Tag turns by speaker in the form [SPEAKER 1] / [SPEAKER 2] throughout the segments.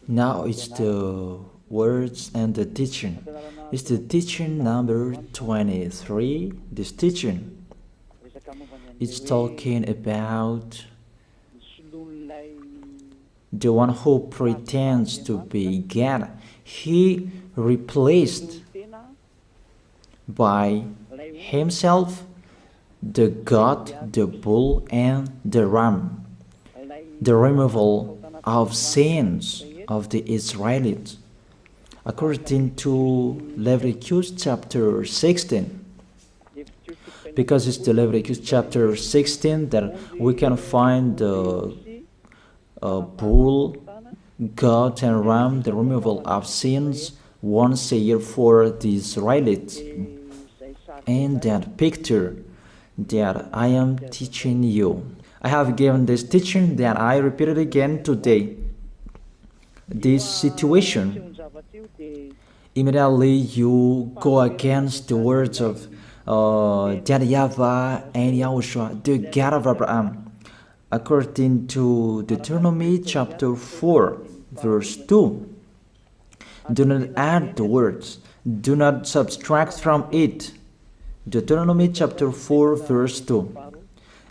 [SPEAKER 1] Now it's the words and the teaching. It's the teaching number 23. This teaching, it's talking about the one who pretends to be God. He replaced by himself the goat, the bull, and the ram. The removal of sins of the Israelites. According to Leviticus chapter 16. Because it's the Leviticus chapter 16 that we can find the bull, goat, and ram, the removal of sins once a year for the Israelites. And that picture that I am teaching you. I have given this teaching that I repeated again today. This situation, immediately you go against the words of that YAHVAH and YAHOSHUAH, the God of Abraham. According to Deuteronomy chapter 4, verse 2. Do not add the words, do not subtract from it. Deuteronomy chapter 4, verse 2.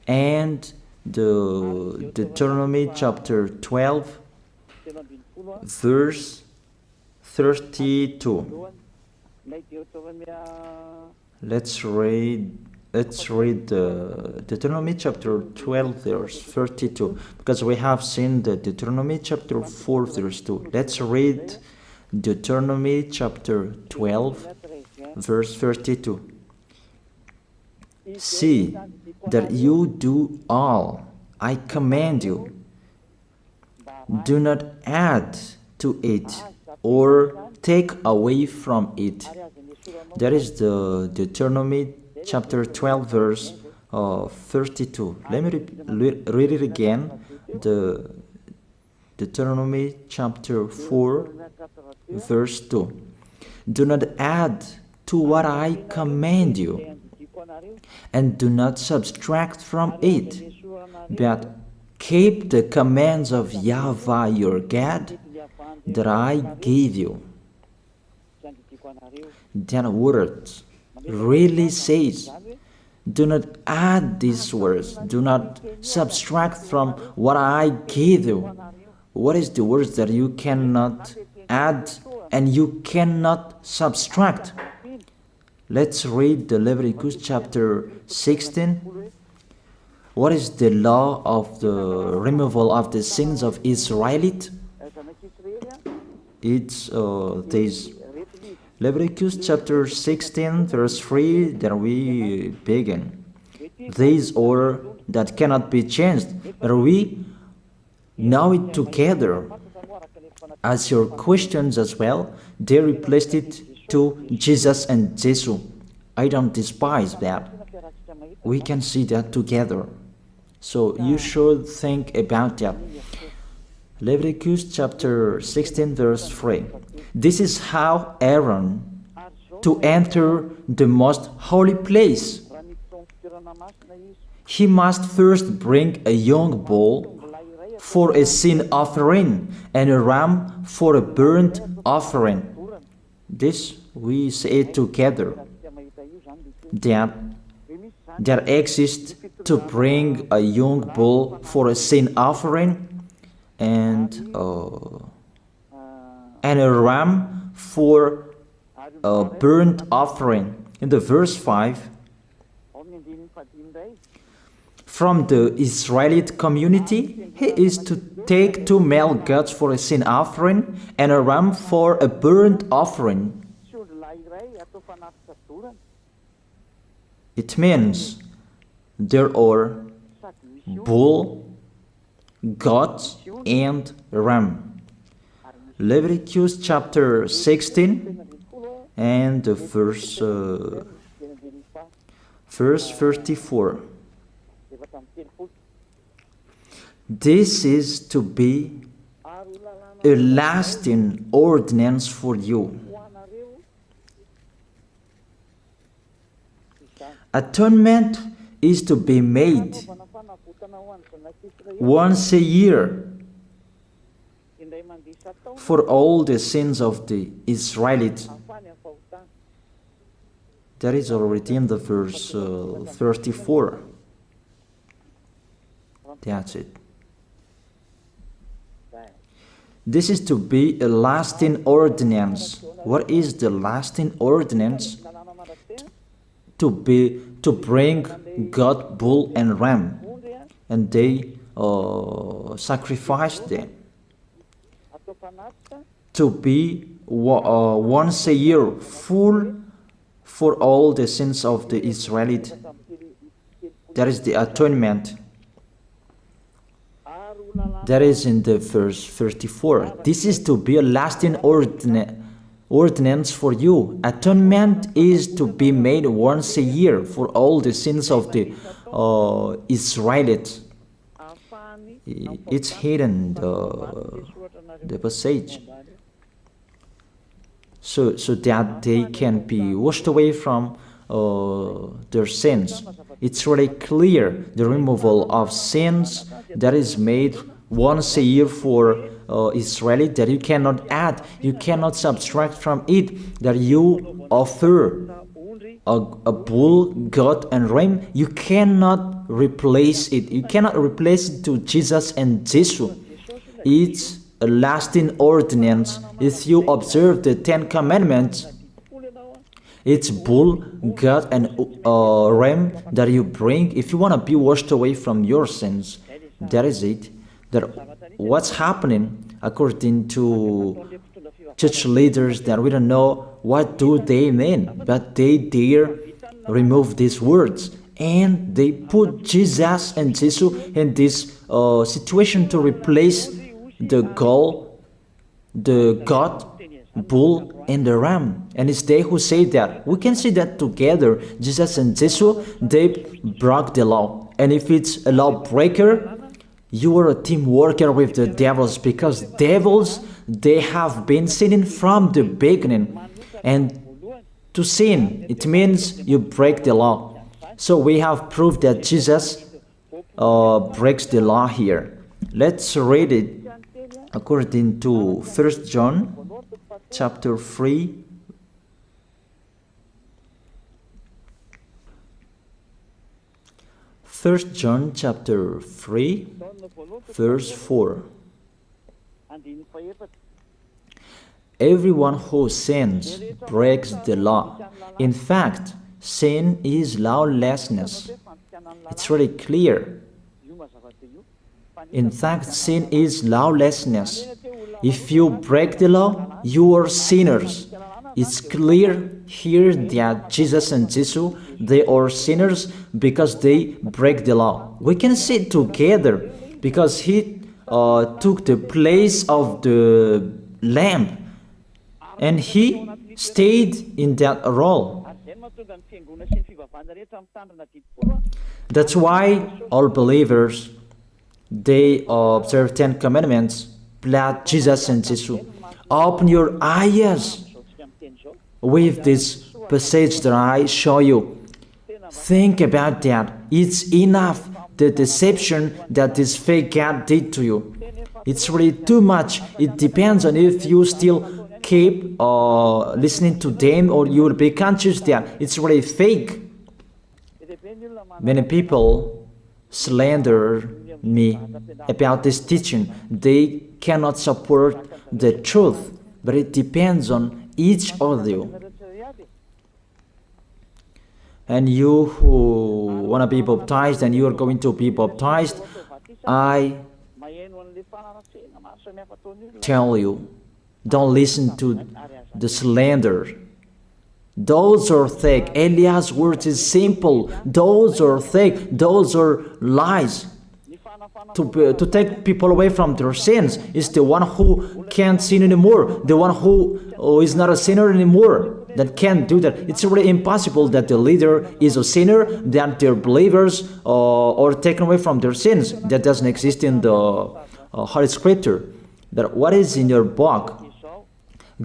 [SPEAKER 1] And the Deuteronomy chapter 12, verse 32. Let's read Deuteronomy chapter 12, verse 32, because we have seen the Deuteronomy chapter 4, verse 2. Let's read Deuteronomy chapter 12, verse 32. See that you do all I command you. Do not add to it or take away from it. That is the Deuteronomy chapter 12, verse 32. Let me read it again. The Deuteronomy chapter 4, verse 2. Do not add to what I command you, and do not subtract from it, but keep the commands of YAHVAH your God that I gave you. That word really says, do not add these words, do not subtract from what I gave you. What is the words that you cannot add and you cannot subtract? Let's read the Leviticus chapter 16. What is the law of the removal of the sins of Israelite? It's this Leviticus chapter 16, verse 3 that we begin. This order that cannot be changed, but we know it together. As your questions as well, they replaced it to Jesus and Jesus. I don't despise that. We can see that together. So you should think about that. Leviticus chapter 16, verse 3. This is how Aaron to enter the most holy place. He must first bring a young bull for a sin offering and a ram for a burnt offering. This we say together. That exists to bring a young bull for a sin offering and a ram for a burnt offering. In the verse 5, from the Israelite community, he is to take 2 male goats for a sin offering and a ram for a burnt offering. It means there are bull, goat, and ram. Leviticus chapter 16 and the verse 34. This is to be a lasting ordinance for you. Atonement is to be made once a year for all the sins of the Israelites. That is already in the verse 34. That's it. This is to be a lasting ordinance. What is the lasting ordinance? To bring God, bull and ram, and they sacrifice them. To be once a year full for all the sins of the Israelites. That is the atonement. That is in the verse 34. This is to be a lasting ordinance for you. Atonement is to be made once a year for all the sins of the Israelites. It's hidden, the passage. So that they can be washed away from their sins. It's really clear, the removal of sins that is made once a year for Israeli, that you cannot add, you cannot subtract from it, that you offer a bull, goat and ram, you cannot replace it. You cannot replace it to Jesus and Jesus. It's a lasting ordinance. If you observe the 10 Commandments, it's bull, goat and ram that you bring if you want to be washed away from your sins. That is it. That what's happening according to church leaders, that we don't know what do they mean, but they dare remove these words and they put Jesus and Jesus in this situation to replace the God, bull and the ram. And it's they who say that. We can see that together, Jesus and Jesus, they broke the law. And if it's a lawbreaker, you are a team worker with the devils, because devils, they have been sinning from the beginning. And to sin, it means you break the law. So we have proof that Jesus breaks the law here. Let's read it according to 1 John chapter 3. First John chapter 3, verse 4. Everyone who sins breaks the law. In fact, sin is lawlessness. It's really clear. In fact, sin is lawlessness. If you break the law, you are sinners. It's clear here that Jesus and Jesus, they are sinners because they break the law. We can see it together because he took the place of the lamb and he stayed in that role. That's why all believers, they observe 10 commandments, blood, Jesus and Jesus. Open your eyes with this passage that I show you. Think about that. It's enough, the deception that this fake God did to you. It's really too much. It depends on if you still keep listening to them, or you will be conscious that it's really fake. Many people slander me about this teaching. They cannot support the truth, but it depends on each of you. And you who want to be baptized and you are going to be baptized, I tell you, don't listen to the slander. Those are fake. Eliah's words is simple. Those are fake. Those are lies. To take people away from their sins is the one who can't sin anymore. The one who is not a sinner anymore, that can't do that. It's really impossible that the leader is a sinner, that their believers are taken away from their sins. That doesn't exist in the Holy Scripture. That what is in your book?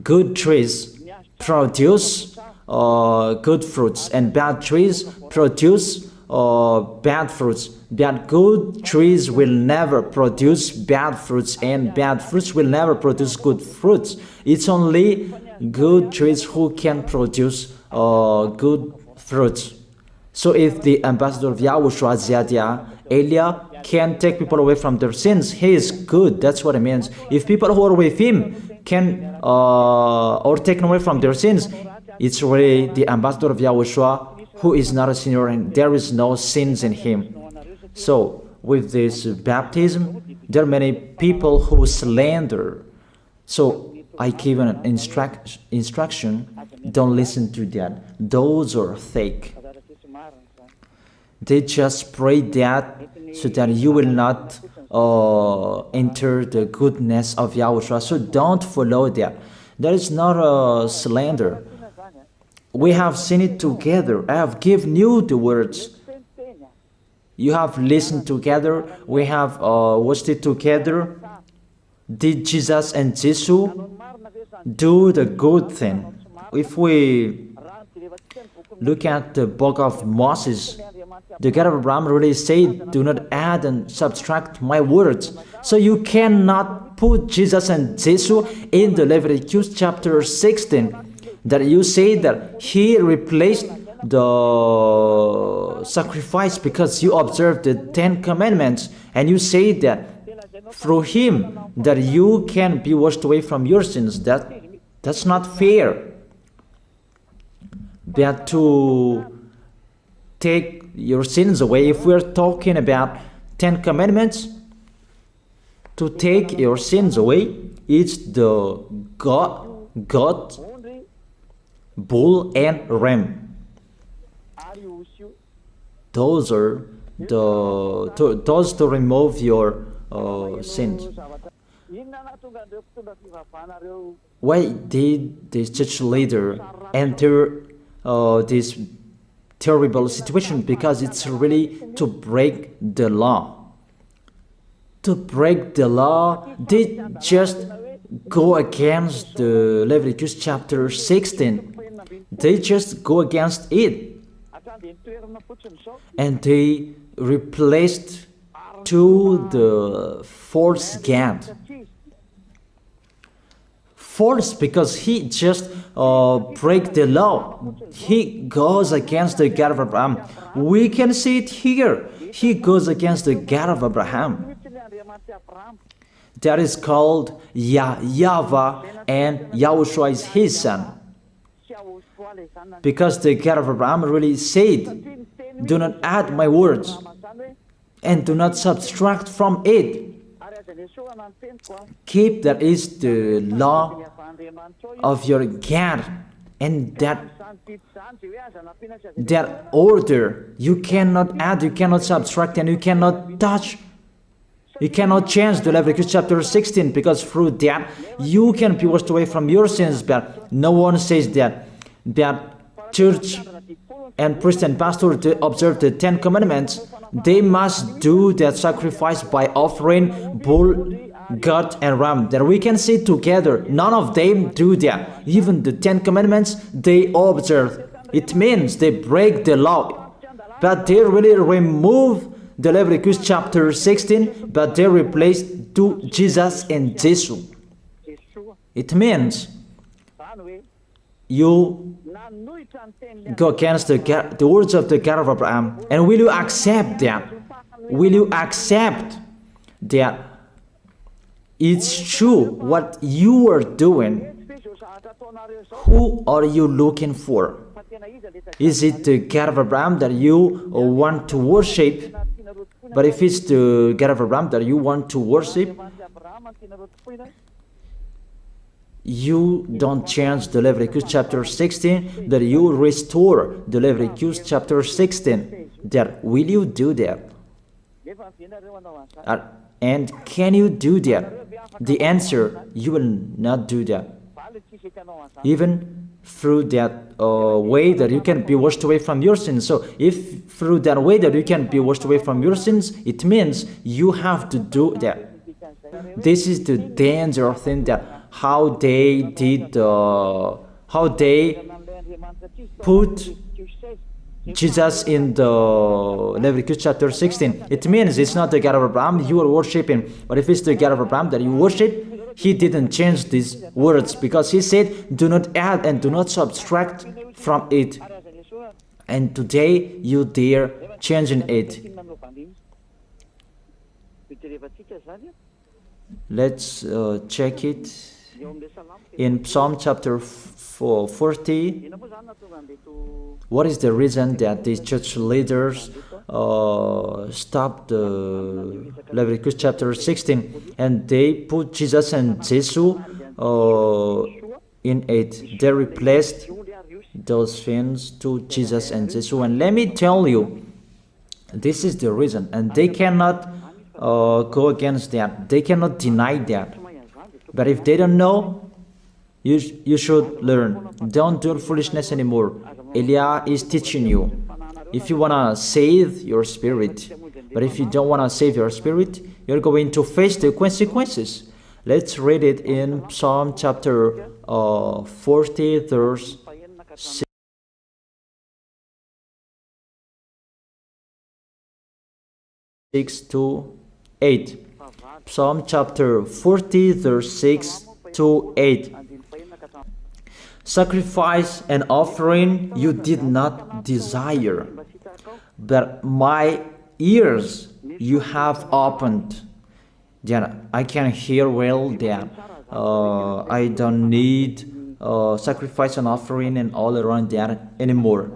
[SPEAKER 1] Good trees produce good fruits, and bad trees produce bad fruits. That good trees will never produce bad fruits, and bad fruits will never produce good fruits. It's only good trees who can produce good fruits. So if the ambassador of Yahushua, Ziyadiyah, Elia, can take people away from their sins, he is good. That's what it means. If people who are with him can or taken away from their sins, it's really the ambassador of Yahushua who is not a sinner, and there is no sins in him. So with this baptism, there are many people who slander. So I give an instruction, don't listen to that. Those are fake. They just pray that so that you will not enter the goodness of Yahushua. So don't follow that. That is not a slander. We have seen it together. I have given you the words. You have listened together. We have watched it together. Did Jesus and Jesus do the good thing? If we look at the book of Moses, the God of Abraham really said, do not add and subtract my words. So you cannot put Jesus and Jesus in the Leviticus chapter 16. That you say that he replaced the sacrifice because you observed the 10 commandments, and you say that through him that you can be washed away from your sins. That's not fair. But to take your sins away, if we're talking about 10 commandments, to take your sins away, it's the goat, bull, and ram. Those are those to remove your sins. Why did this church leader enter this terrible situation? Because it's really to break the law. To break the law, they just go against the Leviticus chapter 16. They just go against it. And they replaced to the false God. False because he just break the law. He goes against the God of Abraham. We can see it here. He goes against the God of Abraham. That is called YAHVAH, and YAHOSHUAH is his son. Because the God of Abraham really said, do not add my words and do not subtract from it. Keep, that is the law of your God, and that order. You cannot add, you cannot subtract, and you cannot touch. You cannot change the Leviticus chapter 16, because through that you can be washed away from your sins. But no one says that church and priest and pastor to observe the 10 commandments, they must do that sacrifice by offering bull, goat, and ram. That we can see together. None of them do that. Even the 10 commandments they observe. It means they break the law. But they really remove the Leviticus chapter 16, but they replace to Jesus and Jesus. It means you go against the words of the God of Abraham. And will you accept that? Will you accept that it's true what you are doing? Who are you looking for? Is it the God of Abraham that you want to worship? But if it's the God of Abraham that you want to worship, you don't change the Leviticus chapter 16, that you restore the Leviticus chapter 16. That will you do that? And can you do that? The answer, you will not do that. Even through that way that you can be washed away from your sins. So if through that way that you can be washed away from your sins, it means you have to do that. This is the danger thing, that how they did, how they put Jesus in the Leviticus chapter 16. It means it's not the God of Abraham you are worshiping. But if it's the God of Abraham that you worship, he didn't change these words, because he said, do not add and do not subtract from it. And today you dare changing it. Let's check it in Psalm chapter 40. What is the reason that these church leaders stopped the Leviticus chapter 16 and they put Jesus and Jesus in it? They replaced those things to Jesus and Jesus. And let me tell you, this is the reason, and they cannot go against that. They cannot deny that. But if they don't know, you should learn. Don't do foolishness anymore. Elia is teaching you. If you want to save your spirit, but if you don't want to save your spirit, you're going to face the consequences. Let's read it in Psalm chapter 40, verse 6 to 8. Psalm chapter 40, verse 6 to 8. Sacrifice and offering you did not desire, but my ears you have opened. Then I can hear well that I don't need sacrifice and offering and all around that anymore.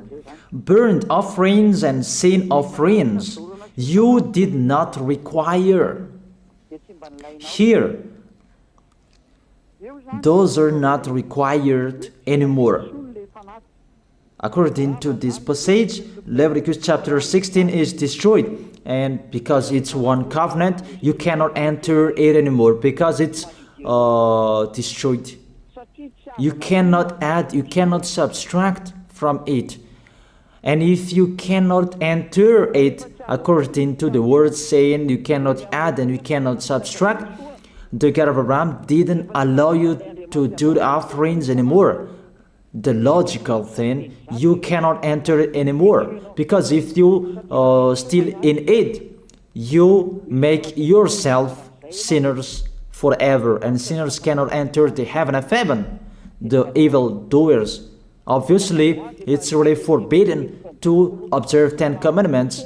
[SPEAKER 1] Burnt offerings and sin offerings you did not require. Here, those are not required anymore. According to this passage, Leviticus chapter 16 is destroyed, and because it's one covenant, you cannot enter it anymore because it's destroyed. You cannot add, you cannot subtract from it. And if you cannot enter it according to the word saying you cannot add and you cannot subtract, the God of Abraham didn't allow you to do the offerings anymore. The logical thing, you cannot enter it anymore, because if you still in it, you make yourself sinners forever, and sinners cannot enter the heaven of heaven, the evil doers. Obviously, it's really forbidden to observe 10 commandments,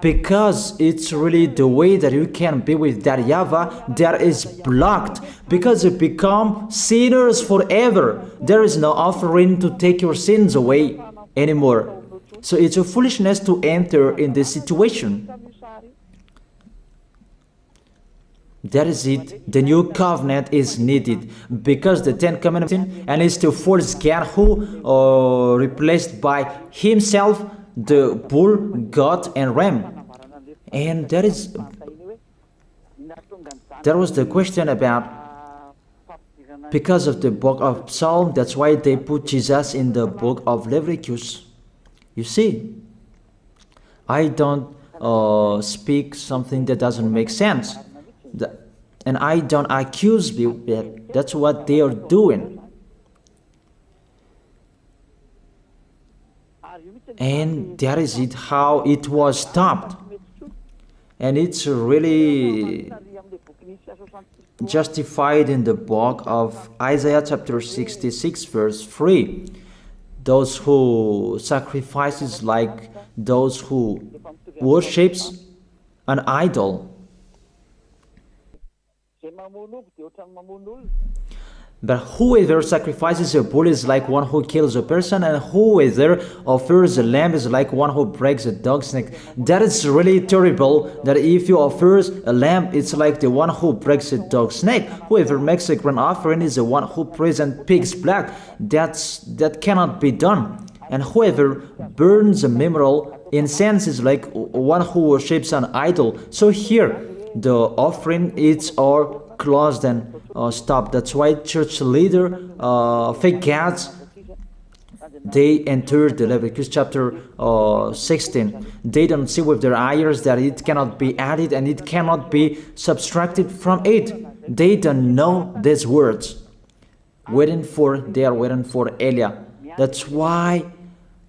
[SPEAKER 1] because it's really the way that you can be with that YAHVAH that is blocked, because you become sinners forever. There is no offering to take your sins away anymore. So it's a foolishness to enter in this situation. That is it. The new covenant is needed, because the 10 commandments, and it's the false God who replaced by himself the bull, goat, and ram. And there was the question about, because of the book of Psalm, that's why they put Jesus in the book of Leviticus. You see, I don't speak something that doesn't make sense. And I don't accuse you that that's what they are doing. And that is it, how it was stopped. And it's really justified in the book of Isaiah chapter 66 verse 3. Those who sacrifices like those who worships an idol. But whoever sacrifices a bull is like one who kills a person, and whoever offers a lamb is like one who breaks a dog's neck. That is really terrible, that if you offer a lamb, it's like the one who breaks a dog's neck. Whoever makes a grain offering is the one who presents pig's blood. That cannot be done. And whoever burns a memorial incense is like one who worships an idol. So here, the offering is all closed and stopped. That's why church leader, fake gods, they entered the Leviticus chapter 16. They don't see with their eyes that it cannot be added and it cannot be subtracted from it. They don't know these words. They are waiting for Elia. That's why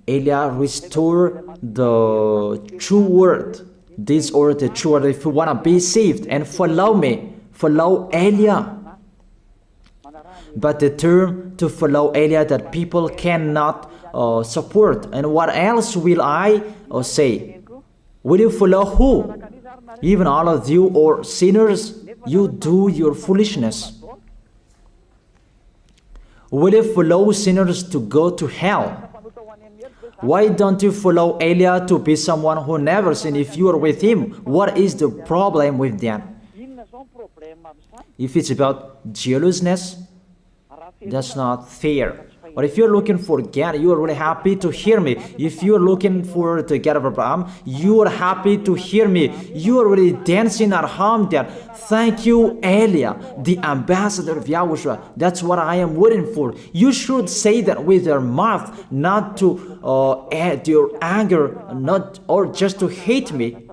[SPEAKER 1] Elia restored the true word. This or the true word. If you want to be saved and follow me, follow Elia. But the term to follow Elia that people cannot support. And what else will I say? Will you follow who? Even all of you or sinners, you do your foolishness. Will you follow sinners to go to hell? Why don't you follow Elia to be someone who never sinned if you are with him? What is the problem with that? If it's about jealousness, that's not fair. Or if you're looking for God, you are really happy to hear me. If you are looking for the God of Abraham, you are happy to hear me. You are really dancing at home there. Thank you, Elia, the ambassador of Yahushua. That's what I am waiting for. You should say that with your mouth, not to add your anger, not or just to hate me.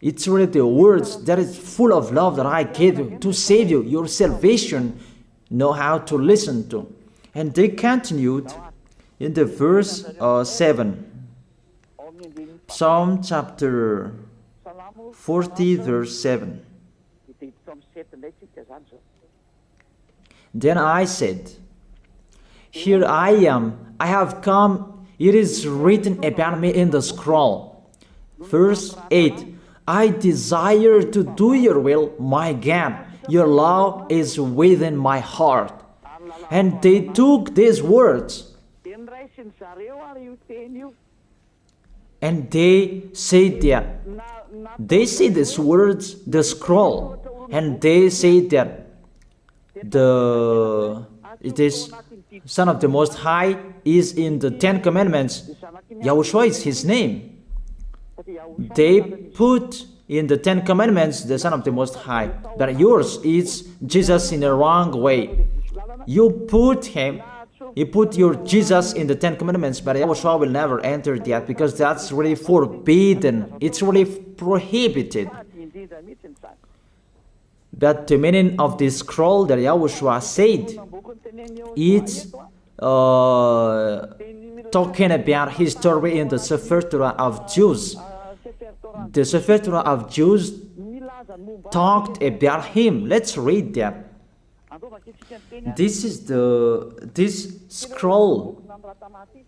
[SPEAKER 1] It's really the words that is full of love that I gave you to save you. Your salvation, know how to listen to. And they continued in the verse 7. Psalm chapter 40 verse 7. Then I said, here I am, I have come, it is written about me in the scroll. Verse 8. I desire to do your will, my God. Your law is within my heart. And they took these words and they said that they see these words, the scroll, and they say that it is Son of the Most High is in the 10 Commandments. Yahushua is his name. They put in the 10 Commandments the Son of the Most High, but yours is Jesus in a wrong way. You put your Jesus in the 10 Commandments, but Yahushua will never enter that because that's really forbidden. It's really prohibited. But the meaning of this scroll that Yahushua said, it's talking about his story in the Sefer Torah of Jews. The Sefer Torah of Jews talked about him. Let's read that. This scroll.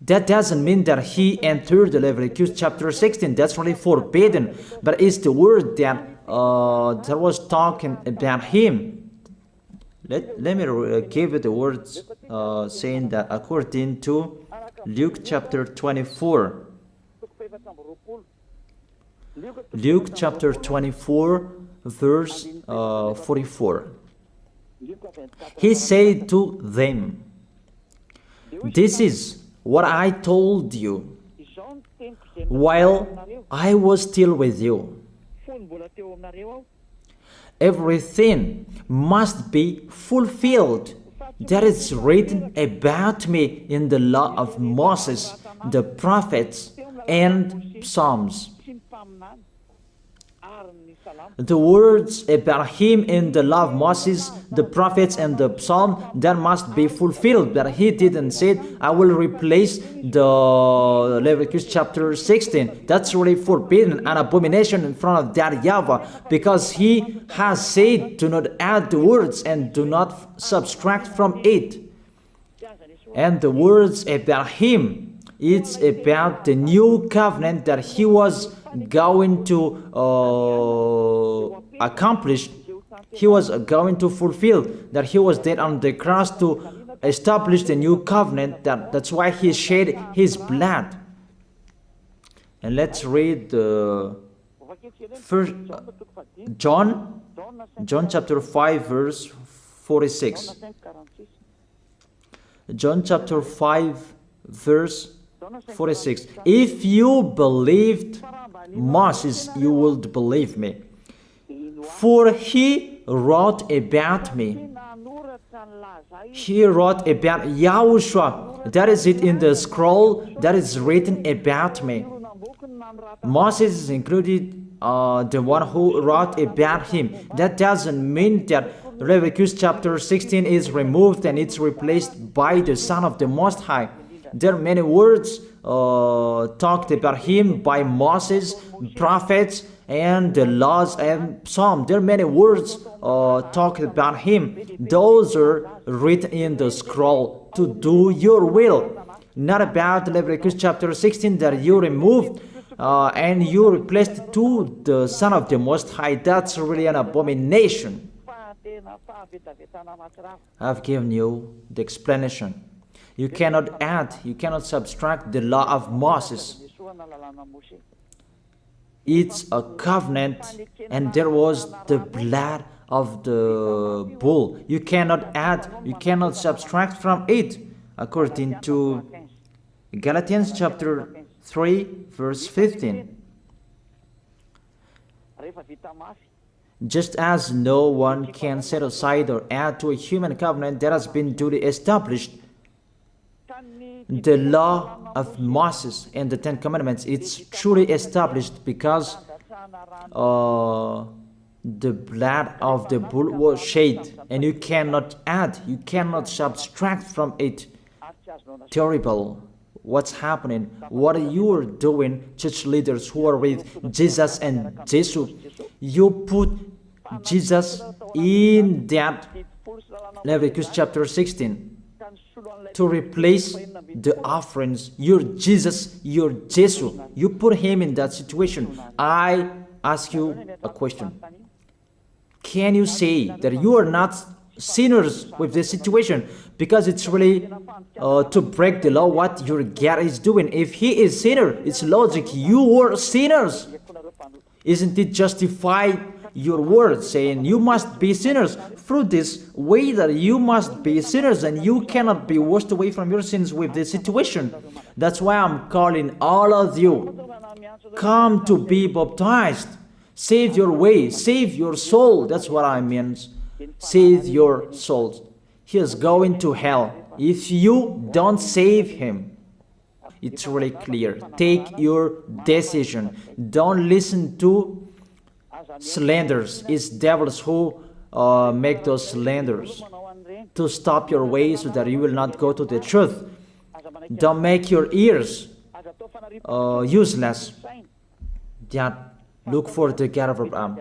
[SPEAKER 1] That doesn't mean that he entered the Leviticus chapter 16. That's really forbidden. But it's the word that was talking about him. Let me give you the words saying that according to Luke chapter 24. Luke chapter 24 verse 44. He said to them, this is what I told you while I was still with you. Everything must be fulfilled that is written about me in the law of Moses, the prophets, and Psalms. The words about him in the law of Moses, the prophets, and the psalm, that must be fulfilled. But he didn't say, I will replace the Leviticus chapter 16. That's really forbidden, an abomination in front of that YAHVAH, because he has said, do not add the words and do not subtract from it. And the words about him, it's about the new covenant that he was going to accomplish. He was going to fulfill, that he was dead on the cross to establish the new covenant. That's why he shed his blood. And let's read first John chapter 5 verse 46. John chapter 5 verse 46. If you believed Moses, you would believe me, for he wrote about me. He wrote about Yahushua. That is it in the scroll that is written about me. Moses is included, the one who wrote about him. That doesn't mean that Leviticus chapter 16 is removed and it's replaced by the Son of the Most High. There are many words talked about him by Moses, prophets, and the laws and Psalm. There are many words talked about him. Those are written in the scroll to do your will. Not about Leviticus chapter 16 that you removed and you replaced to the Son of the Most High. That's really an abomination. I've given you the explanation. You cannot add, you cannot subtract the law of Moses. It's a covenant, and there was the blood of the bull. You cannot add, you cannot subtract from it, according to Galatians chapter 3, verse 15. Just as no one can set aside or add to a human covenant that has been duly established, the law of Moses and the Ten Commandments, it's truly established because the blood of the bull was shed, and you cannot add, you cannot subtract from it. Terrible. What's happening? What you are doing, church leaders who are with Jesus and Jesus, you put Jesus in that Leviticus chapter 16 to replace the offerings. You're Jesus, you're Jesus. You put him in that situation. I ask you a question. Can you say that you are not sinners with this situation? Because it's really to break the law what your God is doing. If he is sinner, it's logic. You are sinners. Isn't it justify your word saying you must be sinners through this way that you must be sinners and you cannot be washed away from your sins with this situation? That's why I'm calling all of you, come to be baptized. Save your way, save your soul. That's what I mean. Save your souls. He is going to hell if you don't save him. It's really clear. Take your decision. Don't listen to slanders. It's devils who make those slanders to stop your way so that you will not go to the truth. Don't make your ears useless. Look for the God of Abraham.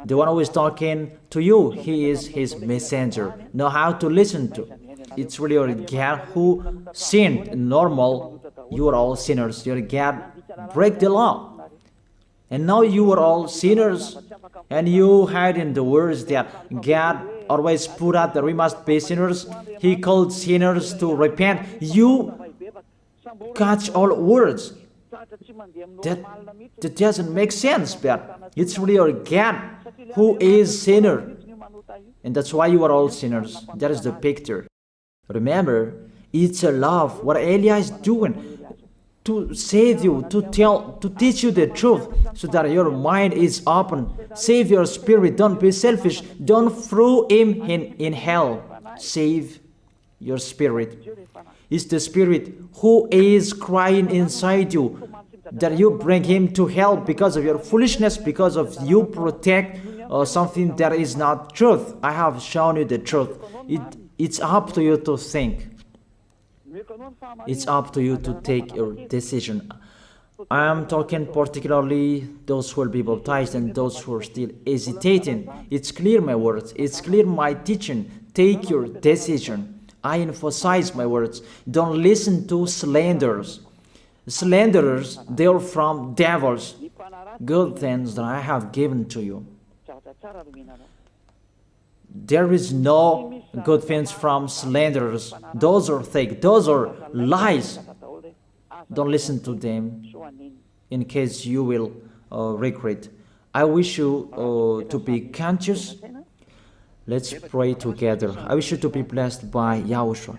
[SPEAKER 1] The one who is talking to you, he is his messenger. Know how to listen to. It's really your God who sinned. Normal, you are all sinners. Your God break the law. And now you are all sinners. And you hide in the words that God always put out that we must be sinners. He called sinners to repent. You catch all words. That doesn't make sense, but it's really your God who is sinner. And that's why you are all sinners. That is the picture. Remember, it's a love. What Elia is doing to save you, to teach you the truth so that your mind is open. Save your spirit. Don't be selfish. Don't throw him in hell. Save your spirit. It's the spirit who is crying inside you that you bring him to hell because of your foolishness, because of you protect something that is not truth. I have shown you the truth. It's up to you to think. It's up to you to take your decision. I am talking particularly those who will be baptized and those who are still hesitating. It's clear my words. It's clear my teaching. Take your decision. I emphasize my words. Don't listen to slanders. Slanderers, they are from devils. Good things that I have given to you. There is no good things from slanderers. Those are fake. Those are lies. Don't listen to them in case you will regret. I wish you to be conscious. Let's pray together. I wish you to be blessed by YAHOSHUAH.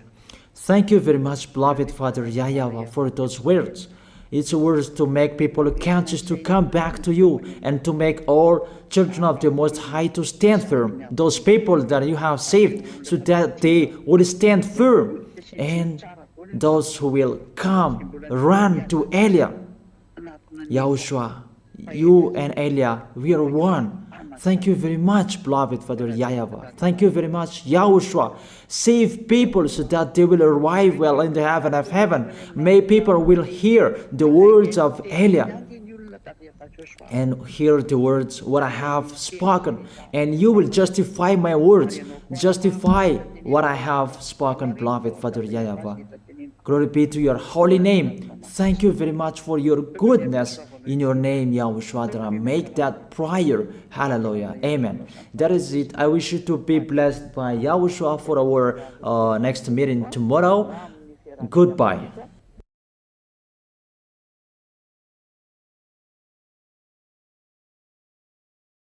[SPEAKER 1] Thank you very much, beloved Father YAHVAH, for those words. It's words to make people conscious to come back to you and to make all children of the Most High to stand firm. Those people that you have saved so that they will stand firm. And those who will come, run to Elia. YAHOSHUAH, you and Elia, we are one. Thank you very much, beloved Father YAHVAH. Thank you very much, Yahushua. Save people so that they will arrive well in the heaven of heaven. May people will hear the words of Elia and hear the words what I have spoken, and you will justify my words, justify what I have spoken, beloved Father YAHVAH. Glory be to your holy name. Thank you very much for your goodness in your name, Yahushua, that I make that prayer. Hallelujah. Amen. That is it. I wish you to be blessed by Yahushua for our next meeting tomorrow. Goodbye.